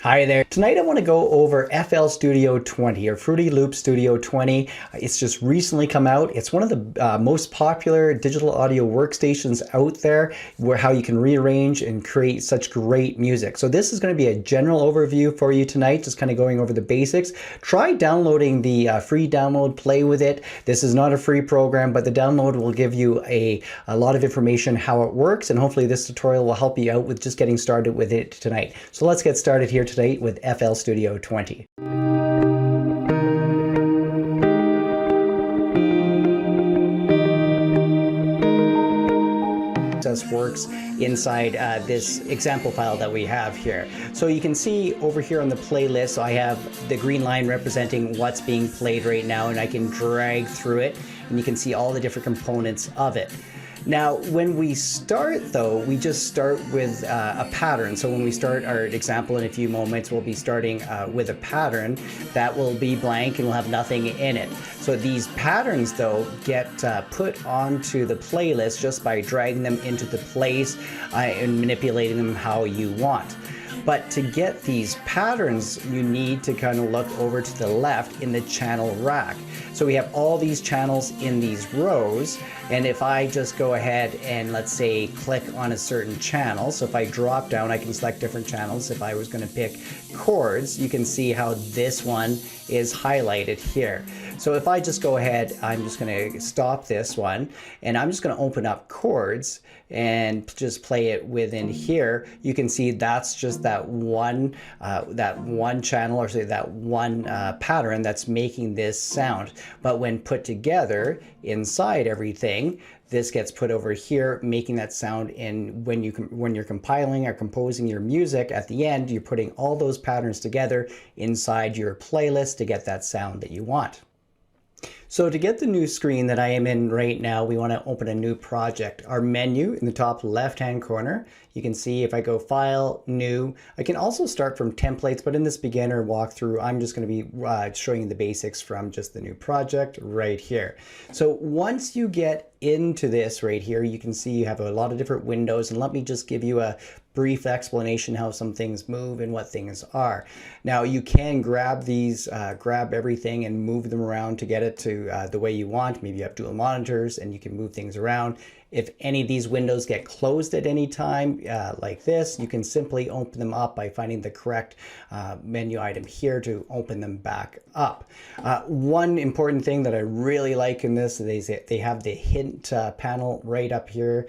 Hi there. Tonight I want to go over FL Studio 20 or Fruity Loop Studio 20. It's just recently come out. It's one of the most popular digital audio workstations out there, where how you can rearrange and create such great music. So this is going to be a general overview for you tonight, just kind of going over the basics. Try downloading the free download, play with it. This is not a free program, but the download will give you a lot of information how it works, and hopefully this tutorial will help you out with just getting started with it tonight. So let's get started here today with FL Studio 20. Works inside this example file that we have here. So you can see over here on the playlist, I have the green line representing what's being played right now, and I can drag through it and you can see all the different components of it. Now, when we start though, we just start with a pattern. So when we start our example in a few moments, we'll be starting with a pattern that will be blank and will have nothing in it. So these patterns though get put onto the playlist just by dragging them into the place and manipulating them how you want. But to get these patterns, you need to kind of look over to the left in the channel rack. So we have all these channels in these rows, and if I just go ahead and let's say click on a certain channel, so if I drop down, I can select different channels. If I was going to pick chords, you can see how this one is highlighted here. So if I just go ahead, I'm just going to stop this one, and I'm just going to open up chords and just play it within here. You can see that's just that one channel, or say that one pattern that's making this sound. But when put together inside everything, this gets put over here, making that sound. And when you're compiling or composing your music, at the end, you're putting all those patterns together inside your playlist to get that sound that you want. So to get the new screen that I am in right now, we want to open a new project. Our menu in the top left-hand corner, you can see if I go File, New, I can also start from templates, but in this beginner walkthrough, I'm just going to be showing you the basics from just the new project right here. So once you get into this right here, you can see you have a lot of different windows, and let me just give you a brief explanation how some things move and what things are. Now you can grab these, grab everything and move them around to get it to the way you want. Maybe you have dual monitors and you can move things around. If any of these windows get closed at any time, like this, you can simply open them up by finding the correct menu item here to open them back up. One important thing that I really like in this is they have the hint panel right up here.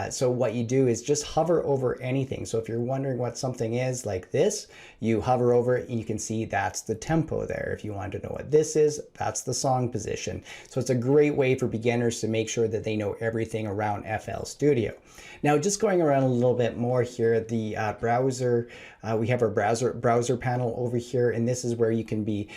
So what you do is just hover over anything. So if you're wondering what something is like this, you hover over it and you can see that's the tempo there. If you want to know what this is, that's the song position. So it's a great way for beginners to make sure that they know everything around FL Studio. Now, just going around a little bit more here, the browser, we have our browser panel over here, and this is where you can be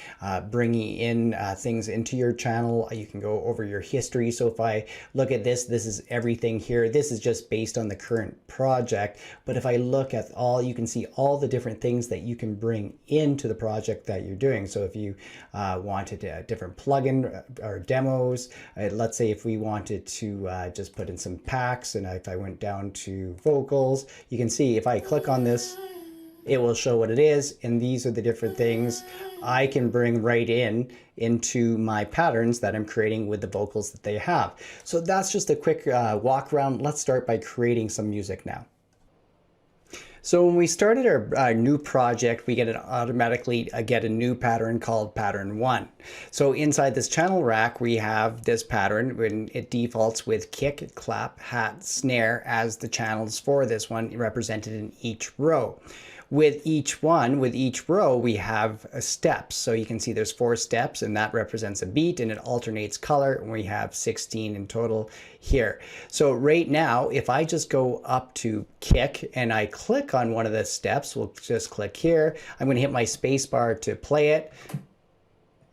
bringing in things into your channel. You can go over your history. So if I look at this, this is everything here. This is just based on the current project. But if I look at all, you can see all the different things that you can bring into the project that you're doing. So if you wanted a different plugin or demos, let's say if we wanted to just put in some packs, and if I went down to vocals, you can see if I click on this, it will show what it is, and these are the different things I can bring right into my patterns that I'm creating with the vocals that they have. So that's just a quick walk around. Let's start by creating some music now. So when we started our new project, we automatically get a new pattern called pattern 1. So inside this channel rack, we have this pattern when it defaults with kick, clap, hat, snare as the channels for this one represented in each row. With each row, we have steps. So you can see there's 4 steps, and that represents a beat, and it alternates color, and we have 16 in total here. So right now, if I just go up to kick and I click on one of the steps, we'll just click here. I'm going to hit my space bar to play it,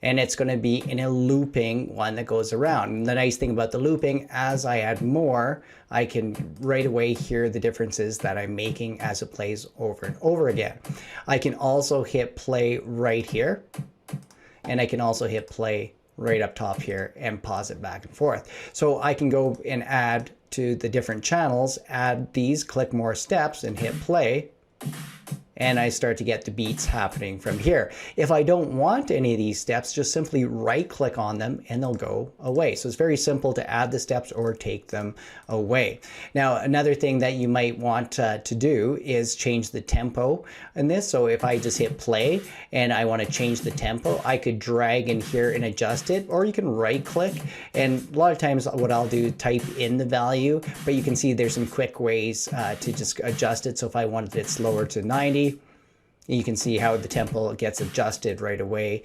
and it's going to be in a looping one that goes around. And the nice thing about the looping, as I add more, I can right away hear the differences that I'm making as it plays over and over again. I can also hit play right here, and I can also hit play right up top here and pause it back and forth. So I can go and add to the different channels, add these, click more steps and hit play, and I start to get the beats happening from here. If I don't want any of these steps, just simply right click on them and they'll go away. So it's very simple to add the steps or take them away. Now, another thing that you might want to do is change the tempo in this. So if I just hit play and I want to change the tempo, I could drag in here and adjust it, or you can right click. And a lot of times what I'll do, type in the value, but you can see there's some quick ways to just adjust it. So if I wanted it slower to 90, you can see how the tempo gets adjusted right away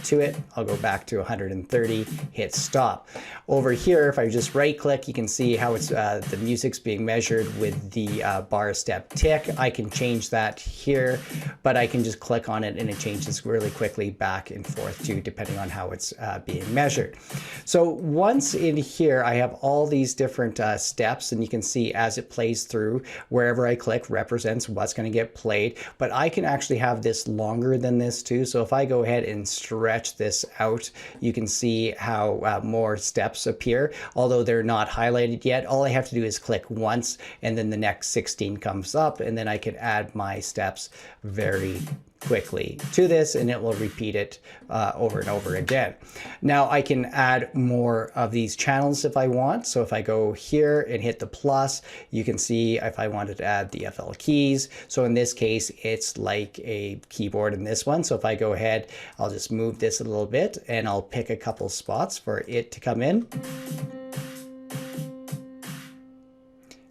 to it. I'll go back to 130, hit stop. Over here, if I just right click, you can see how it's the music's being measured with the bar step tick. I can change that here, but I can just click on it and it changes really quickly back and forth too, depending on how it's being measured. So once in here, I have all these different steps, and you can see as it plays through, wherever I click represents what's going to get played, but I can actually have this longer than this too. So if I go ahead and stretch this out, you can see how more steps appear, although they're not highlighted yet. All I have to do is click once and then the next 16 comes up, and then I can add my steps very quickly to this, and it will repeat it over and over again. Now I can add more of these channels if I want. So if I go here and hit the plus, you can see if I wanted to add the FL keys. So in this case, it's like a keyboard in this one. So if I go ahead, I'll just move this a little bit and I'll pick a couple spots for it to come in.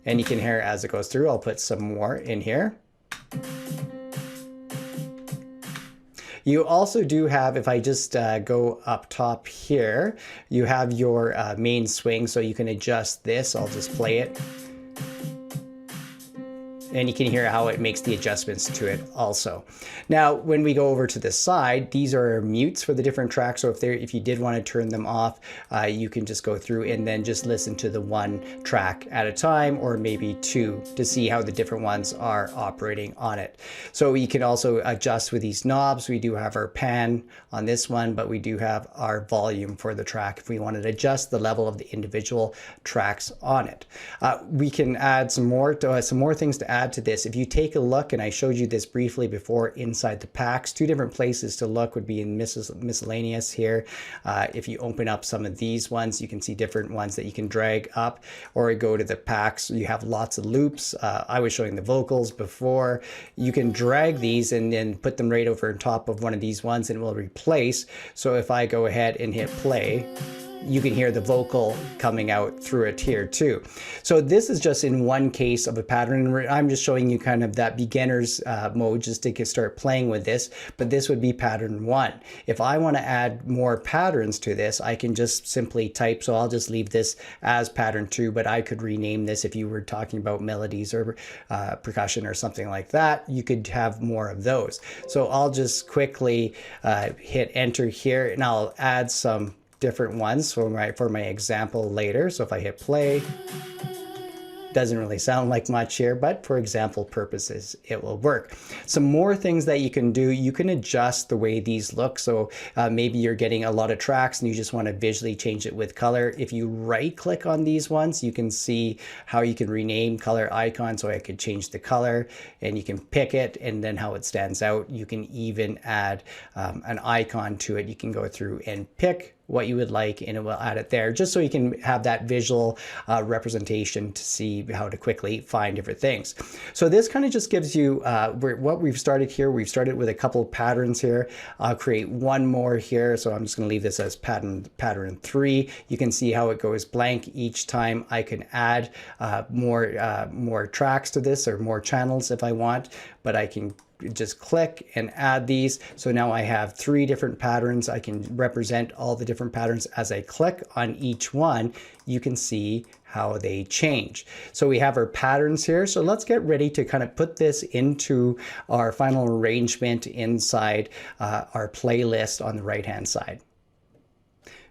And you can hear as it goes through, I'll put some more in here. You also do have, if I just go up top here, you have your main swing, so you can adjust this. I'll just play it. And you can hear how it makes the adjustments to it also. Now, when we go over to the side, these are mutes for the different tracks. So if you did want to turn them off, you can just go through and then just listen to the one track at a time, or maybe two, to see how the different ones are operating on it. So you can also adjust with these knobs. We do have our pan on this one, but we do have our volume for the track if we wanted to adjust the level of the individual tracks on it. We can add some more things to add to this. If you take a look, and I showed you this briefly before inside the packs, two different places to look would be in miscellaneous here. If you open up some of these ones, you can see different ones that you can drag up, or go to the packs. You have lots of loops. I was showing the vocals before. You can drag these and then put them right over on top of one of these ones and it will replace. So if I go ahead and hit play, you can hear the vocal coming out through it here too. So this is just in one case of a pattern. I'm just showing you kind of that beginner's mode just to start playing with this, but this would be pattern one. If I want to add more patterns to this, I can just simply type. So I'll just leave this as pattern two, but I could rename this if you were talking about melodies or percussion or something like that. You could have more of those. So I'll just quickly hit enter here, and I'll add some different ones for my example later. So if I hit play, doesn't really sound like much here, but for example purposes, it will work. Some more things that you can do, you can adjust the way these look. So maybe you're getting a lot of tracks and you just want to visually change it with color. If you right click on these ones, you can see how you can rename color icon. So I could change the color and you can pick it and then how it stands out. You can even add an icon to it. You can go through and pick what you would like and it will add it there, just so you can have that visual representation to see how to quickly find different things. So this kind of just gives you what we've started here. We've started with a couple of patterns here. I'll create one more here. So I'm just going to leave this as pattern 3. You can see how it goes blank each time. I can add more tracks to this, or more channels if I want, but I can just click and add these. So now I have 3 different patterns. I can represent all the different patterns. As I click on each one, you can see how they change. So we have our patterns here. So let's get ready to kind of put this into our final arrangement inside our playlist on the right hand side.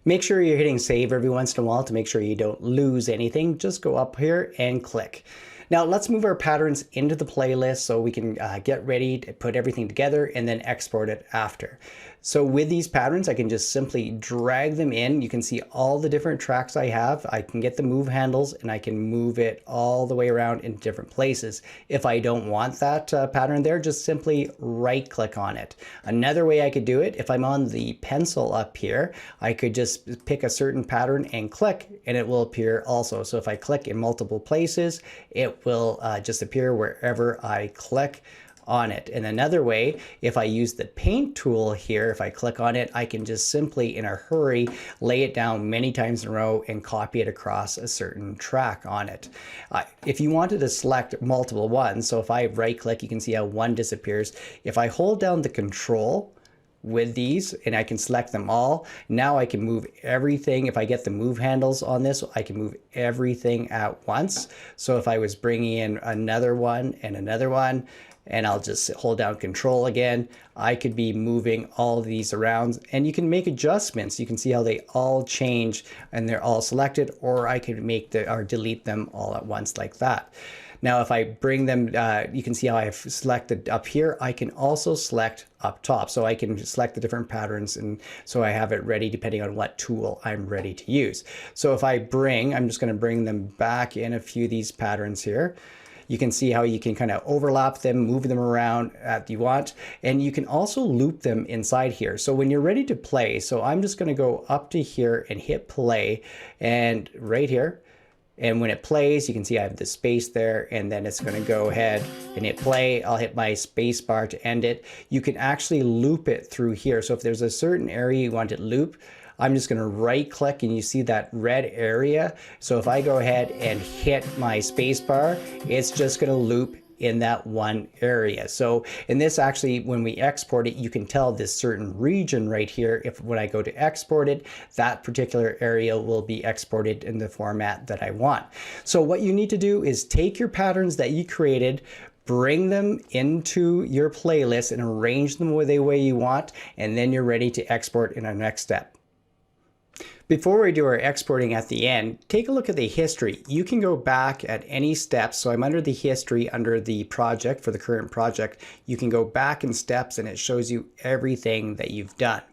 Make sure you're hitting save every once in a while to make sure you don't lose anything. Just go up here and click. Now let's move our patterns into the playlist so we can get ready to put everything together and then export it after. So with these patterns, I can just simply drag them in. You can see all the different tracks I have. I can get the move handles and I can move it all the way around in different places. If I don't want that pattern there, just simply right click on it. Another way I could do it, if I'm on the pencil up here, I could just pick a certain pattern and click and it will appear also. So if I click in multiple places, it will just appear wherever I click on it. And another way, if I use the paint tool here, if I click on it, I can just simply in a hurry lay it down many times in a row and copy it across a certain track on it. If you wanted to select multiple ones, so if I right click, you can see how one disappears. If I hold down the control with these and I can select them all, now I can move everything. If I get the move handles on this, I can move everything at once. So if I was bringing in another one and I'll just hold down control again, I could be moving all of these around, and you can make adjustments. You can see how they all change and they're all selected, or I could make or delete them all at once like that. Now, if I bring them, you can see how I've selected up here. I can also select up top. So I can select the different patterns, and so I have it ready depending on what tool I'm ready to use. So if I'm just going to bring them back in a few of these patterns here. You can see how you can kind of overlap them, move them around as you want, and you can also loop them inside here. So when you're ready to play, so I'm just going to go up to here and hit play, and right here. And when it plays, you can see I have the space there, and then it's going to go ahead and hit play. I'll hit my space bar to end it. You can actually loop it through here. So if there's a certain area you want it loop, I'm just going to right click and you see that red area. So if I go ahead and hit my space bar, it's just going to loop in that one area. So in this, actually, when we export it, you can tell this certain region right here. If when I go to export it, that particular area will be exported in the format that I want. So what you need to do is take your patterns that you created, bring them into your playlist and arrange them the way you want, and then you're ready to export in our next step. Before we do our exporting at the end, take a look at the history. You can go back at any steps. So I'm under the history, under the project for the current project. You can go back in steps and it shows you everything that you've done.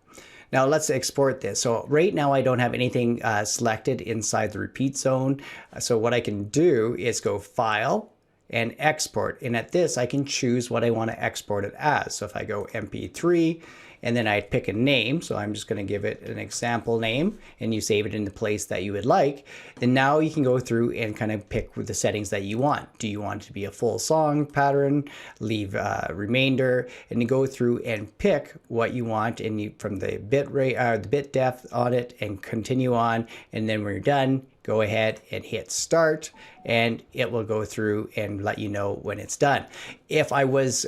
Now let's export this. So right now I don't have anything selected inside the repeat zone. So what I can do is go File and Export. And at this I can choose what I want to export it as. So if I go MP3, and then I pick a name, so I'm just going to give it an example name, and you save it in the place that you would like. Then now you can go through and kind of pick with the settings that you want. Do you want it to be a full song pattern, leave remainder, and you go through and pick what you want, and you, from the bit rate, the bit depth on it, and continue on. And then when you're done, go ahead and hit start, and it will go through and let you know when it's done. If I was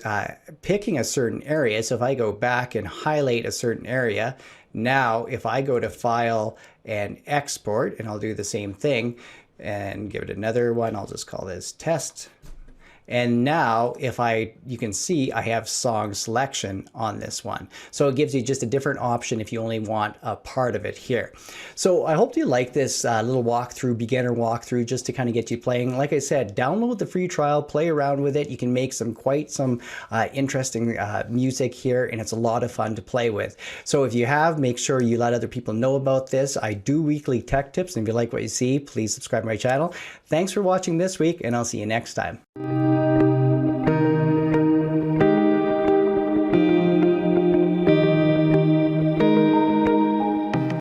picking a certain area, so if I go back and highlight a certain area, now if I go to File and Export, and I'll do the same thing and give it another one, I'll just call this Test. And now if you can see I have song selection on this one. So it gives you just a different option if you only want a part of it here. So I hope you like this little walkthrough, beginner walkthrough, just to kind of get you playing. Like I said, download the free trial, play around with it. You can make quite some interesting music here, and it's a lot of fun to play with. So if you have, make sure you let other people know about this. I do weekly tech tips, and if you like what you see, please subscribe to my channel. Thanks for watching this week, and I'll see you next time.